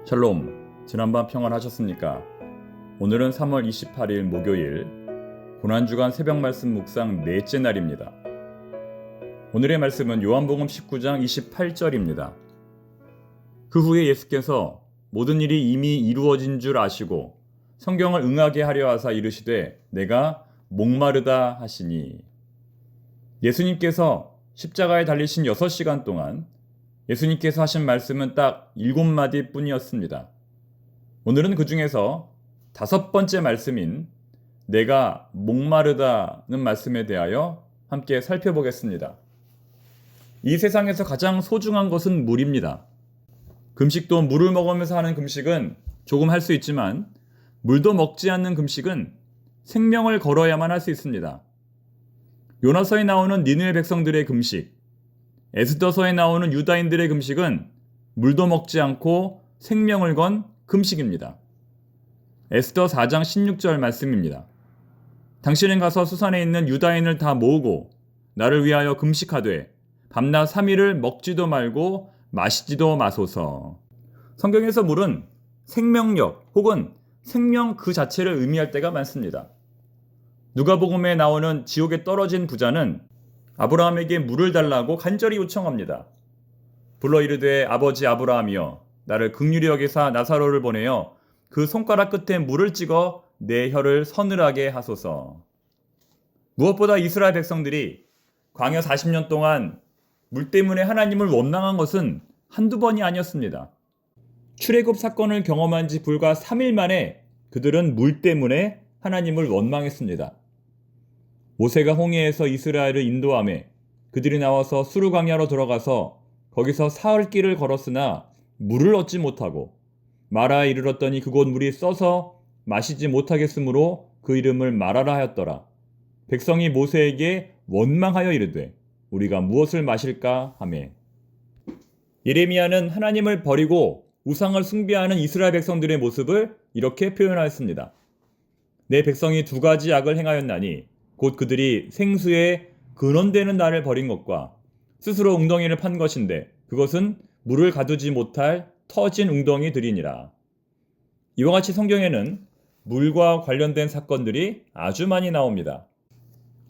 샬롬, 지난밤 평안하셨습니까? 오늘은 3월 28일 목요일, 고난주간 새벽 말씀 묵상 넷째 날입니다. 오늘의 말씀은 요한복음 19장 28절입니다. 그 후에 예수께서 모든 일이 이미 이루어진 줄 아시고 성경을 응하게 하려 하사 이르시되 내가 목마르다 하시니, 예수님께서 십자가에 달리신 6시간 동안 예수님께서 하신 말씀은 딱 7마디 뿐이었습니다. 오늘은 그 중에서 5번째 말씀인 내가 목마르다는 말씀에 대하여 함께 살펴보겠습니다. 이 세상에서 가장 소중한 것은 물입니다. 금식도 물을 먹으면서 하는 금식은 조금 할 수 있지만 물도 먹지 않는 금식은 생명을 걸어야만 할 수 있습니다. 요나서에 나오는 니느웨 백성들의 금식, 에스더서에 나오는 유다인들의 금식은 물도 먹지 않고 생명을 건 금식입니다. 에스더 4장 16절 말씀입니다. 당신은 가서 수산에 있는 유다인을 다 모으고 나를 위하여 금식하되 밤낮 3일을 먹지도 말고 마시지도 마소서. 성경에서 물은 생명력 혹은 생명 그 자체를 의미할 때가 많습니다. 누가복음에 나오는 지옥에 떨어진 부자는 아브라함에게 물을 달라고 간절히 요청합니다. 불러 이르되 아버지 아브라함이여, 나를 긍휼히 여기사 나사로를 보내어 그 손가락 끝에 물을 찍어 내 혀를 서늘하게 하소서. 무엇보다 이스라엘 백성들이 광야 40년 동안 물 때문에 하나님을 원망한 것은 한두 번이 아니었습니다. 출애굽 사건을 경험한 지 불과 3일 만에 그들은 물 때문에 하나님을 원망했습니다. 모세가 홍해에서 이스라엘을 인도하며 그들이 나와서 수르 광야로 들어가서 거기서 사흘 길을 걸었으나 물을 얻지 못하고 마라에 이르렀더니 그곳 물이 써서 마시지 못하겠으므로 그 이름을 마라라 하였더라. 백성이 모세에게 원망하여 이르되 우리가 무엇을 마실까 하매, 예레미야는 하나님을 버리고 우상을 숭배하는 이스라엘 백성들의 모습을 이렇게 표현하였습니다. 내 백성이 2가지 악을 행하였나니 곧 그들이 생수에 근원되는 나를 버린 것과 스스로 웅덩이를 판 것인데 그것은 물을 가두지 못할 터진 웅덩이들이니라. 이와 같이 성경에는 물과 관련된 사건들이 아주 많이 나옵니다.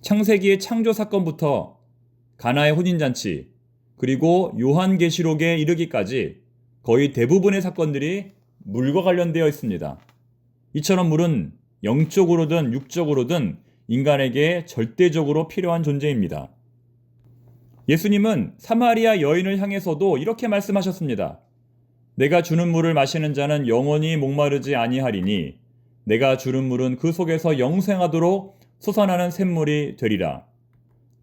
창세기의 창조 사건부터 가나의 혼인잔치, 그리고 요한계시록에 이르기까지 거의 대부분의 사건들이 물과 관련되어 있습니다. 이처럼 물은 영적으로든 육적으로든 인간에게 절대적으로 필요한 존재입니다. 예수님은 사마리아 여인을 향해서도 이렇게 말씀하셨습니다. 내가 주는 물을 마시는 자는 영원히 목마르지 아니하리니 내가 주는 물은 그 속에서 영생하도록 솟아나는 샘물이 되리라.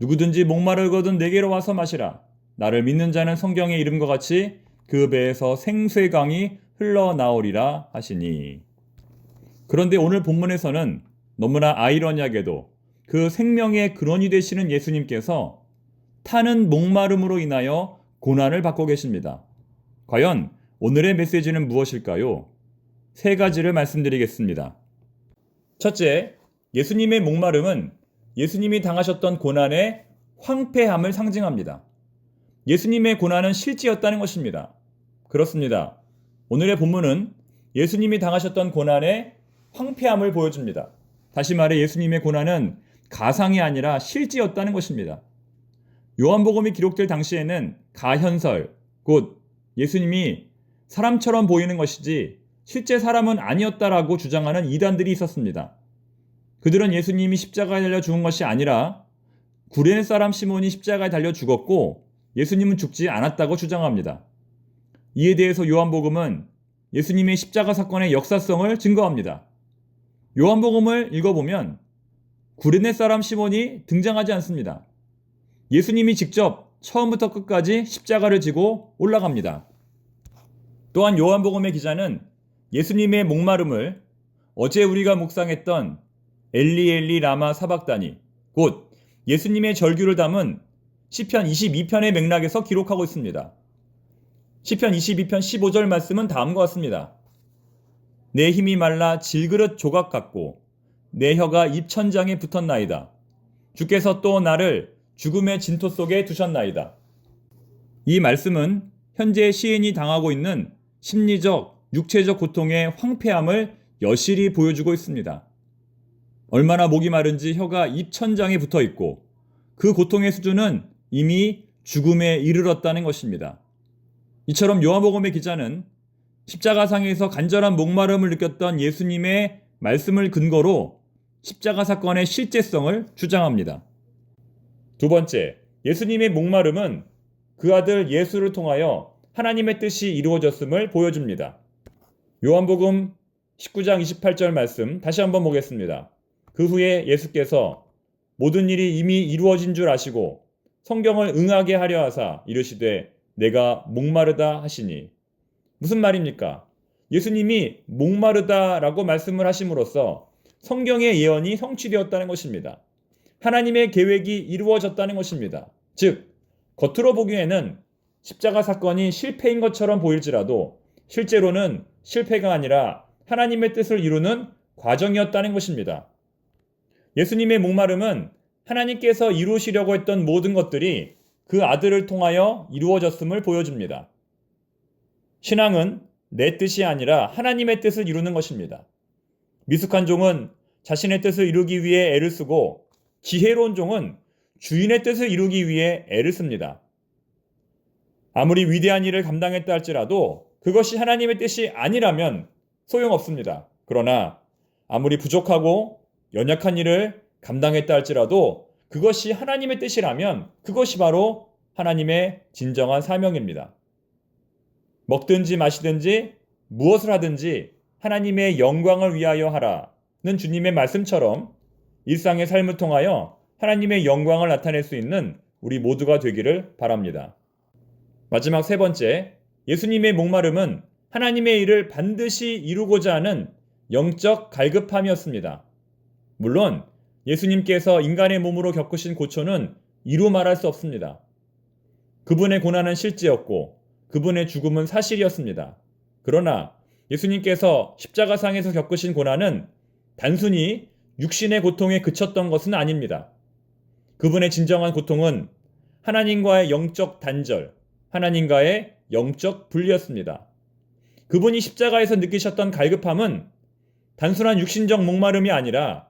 누구든지 목마르거든 내게로 와서 마시라. 나를 믿는 자는 성경의 이름과 같이 그 배에서 생수의 강이 흘러나오리라 하시니. 그런데 오늘 본문에서는 너무나 아이러니하게도 그 생명의 근원이 되시는 예수님께서 타는 목마름으로 인하여 고난을 받고 계십니다. 과연 오늘의 메시지는 무엇일까요? 3가지를 말씀드리겠습니다. 첫째, 예수님의 목마름은 예수님이 당하셨던 고난의 황폐함을 상징합니다. 예수님의 고난은 실제였다는 것입니다. 그렇습니다. 오늘의 본문은 예수님이 당하셨던 고난의 황폐함을 보여줍니다. 다시 말해 예수님의 고난은 가상이 아니라 실제였다는 것입니다. 요한복음이 기록될 당시에는 가현설, 곧 예수님이 사람처럼 보이는 것이지 실제 사람은 아니었다라고 주장하는 이단들이 있었습니다. 그들은 예수님이 십자가에 달려 죽은 것이 아니라 구레네 사람 시몬이 십자가에 달려 죽었고 예수님은 죽지 않았다고 주장합니다. 이에 대해서 요한복음은 예수님의 십자가 사건의 역사성을 증거합니다. 요한복음을 읽어보면 구레네 사람 시몬이 등장하지 않습니다. 예수님이 직접 처음부터 끝까지 십자가를 지고 올라갑니다. 또한 요한복음의 기자는 예수님의 목마름을 어제 우리가 묵상했던 엘리 엘리 라마 사박다니, 곧 예수님의 절규를 담은 시편 22편의 맥락에서 기록하고 있습니다. 시편 22편 15절 말씀은 다음과 같습니다. 내 힘이 말라 질그릇 조각 같고 내 혀가 입천장에 붙었나이다. 주께서 또 나를 죽음의 진토 속에 두셨나이다. 이 말씀은 현재 시인이 당하고 있는 심리적, 육체적 고통의 황폐함을 여실히 보여주고 있습니다. 얼마나 목이 마른지 혀가 입천장에 붙어 있고 그 고통의 수준은 이미 죽음에 이르렀다는 것입니다. 이처럼 요한복음의 기자는 십자가상에서 간절한 목마름을 느꼈던 예수님의 말씀을 근거로 십자가 사건의 실제성을 주장합니다. 두 번째, 예수님의 목마름은 그 아들 예수를 통하여 하나님의 뜻이 이루어졌음을 보여줍니다. 요한복음 19장 28절 말씀 다시 한번 보겠습니다. 그 후에 예수께서 모든 일이 이미 이루어진 줄 아시고 성경을 응하게 하려 하사 이르시되 내가 목마르다 하시니. 무슨 말입니까? 예수님이 목마르다라고 말씀을 하심으로써 성경의 예언이 성취되었다는 것입니다. 하나님의 계획이 이루어졌다는 것입니다. 즉, 겉으로 보기에는 십자가 사건이 실패인 것처럼 보일지라도 실제로는 실패가 아니라 하나님의 뜻을 이루는 과정이었다는 것입니다. 예수님의 목마름은 하나님께서 이루시려고 했던 모든 것들이 그 아들을 통하여 이루어졌음을 보여줍니다. 신앙은 내 뜻이 아니라 하나님의 뜻을 이루는 것입니다. 미숙한 종은 자신의 뜻을 이루기 위해 애를 쓰고 지혜로운 종은 주인의 뜻을 이루기 위해 애를 씁니다. 아무리 위대한 일을 감당했다 할지라도 그것이 하나님의 뜻이 아니라면 소용없습니다. 그러나 아무리 부족하고 연약한 일을 감당했다 할지라도 그것이 하나님의 뜻이라면 그것이 바로 하나님의 진정한 사명입니다. 먹든지 마시든지 무엇을 하든지 하나님의 영광을 위하여 하라는 주님의 말씀처럼 일상의 삶을 통하여 하나님의 영광을 나타낼 수 있는 우리 모두가 되기를 바랍니다. 마지막 세 번째, 예수님의 목마름은 하나님의 일을 반드시 이루고자 하는 영적 갈급함이었습니다. 물론 예수님께서 인간의 몸으로 겪으신 고초는 이루 말할 수 없습니다. 그분의 고난은 실제였고 그분의 죽음은 사실이었습니다. 그러나 예수님께서 십자가상에서 겪으신 고난은 단순히 육신의 고통에 그쳤던 것은 아닙니다. 그분의 진정한 고통은 하나님과의 영적 단절, 하나님과의 영적 분리였습니다. 그분이 십자가에서 느끼셨던 갈급함은 단순한 육신적 목마름이 아니라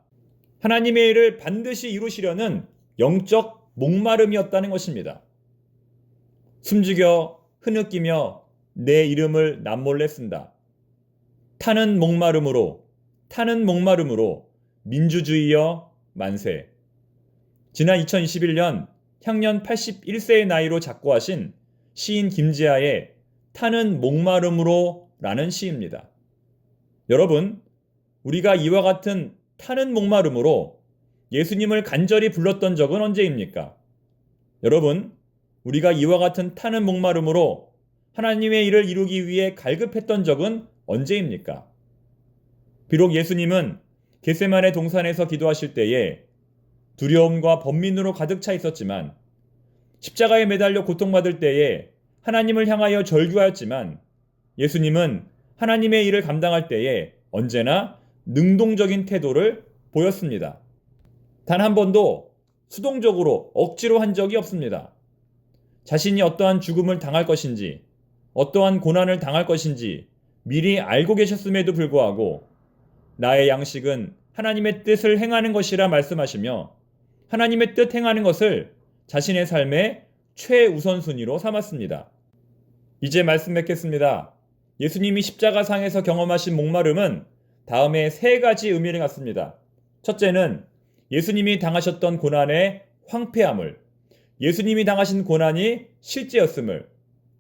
하나님의 일을 반드시 이루시려는 영적 목마름이었다는 것입니다. 숨죽여 흐느끼며 내 이름을 남몰래 쓴다. 타는 목마름으로 민주주의여 만세. 지난 2021년 향년 81세의 나이로 작고하신 시인 김지아의 타는 목마름으로 라는 시입니다. 여러분, 우리가 이와 같은 타는 목마름으로 예수님을 간절히 불렀던 적은 언제입니까? 여러분, 우리가 이와 같은 타는 목마름으로 하나님의 일을 이루기 위해 갈급했던 적은 언제입니까? 비록 예수님은 겟세마네 동산에서 기도하실 때에 두려움과 번민으로 가득 차 있었지만, 십자가에 매달려 고통받을 때에 하나님을 향하여 절규하였지만, 예수님은 하나님의 일을 감당할 때에 언제나 능동적인 태도를 보였습니다. 단 한 번도 수동적으로 억지로 한 적이 없습니다. 자신이 어떠한 죽음을 당할 것인지, 어떠한 고난을 당할 것인지 미리 알고 계셨음에도 불구하고 나의 양식은 하나님의 뜻을 행하는 것이라 말씀하시며 하나님의 뜻 행하는 것을 자신의 삶의 최우선순위로 삼았습니다. 이제 말씀 맺겠습니다. 예수님이 십자가상에서 경험하신 목마름은 다음에 세 가지 의미를 갖습니다. 첫째는 예수님이 당하셨던 고난의 황폐함을, 예수님이 당하신 고난이 실제였음을,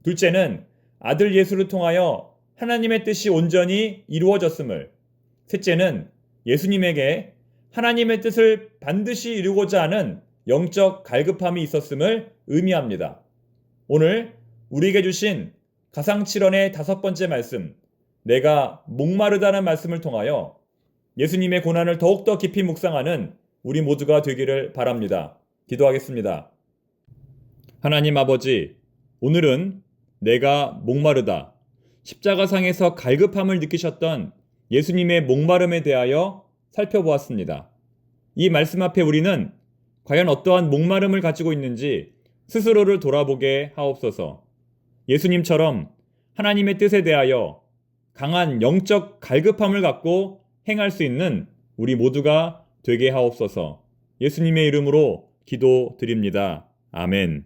둘째는 아들 예수를 통하여 하나님의 뜻이 온전히 이루어졌음을, 셋째는 예수님에게 하나님의 뜻을 반드시 이루고자 하는 영적 갈급함이 있었음을 의미합니다. 오늘 우리에게 주신 가상칠언의 다섯 번째 말씀, 내가 목마르다는 말씀을 통하여 예수님의 고난을 더욱더 깊이 묵상하는 우리 모두가 되기를 바랍니다. 기도하겠습니다. 하나님 아버지, 오늘은 내가 목마르다, 십자가상에서 갈급함을 느끼셨던 예수님의 목마름에 대하여 살펴보았습니다. 이 말씀 앞에 우리는 과연 어떠한 목마름을 가지고 있는지 스스로를 돌아보게 하옵소서. 예수님처럼 하나님의 뜻에 대하여 강한 영적 갈급함을 갖고 행할 수 있는 우리 모두가 되게 하옵소서. 예수님의 이름으로 기도드립니다. 아멘.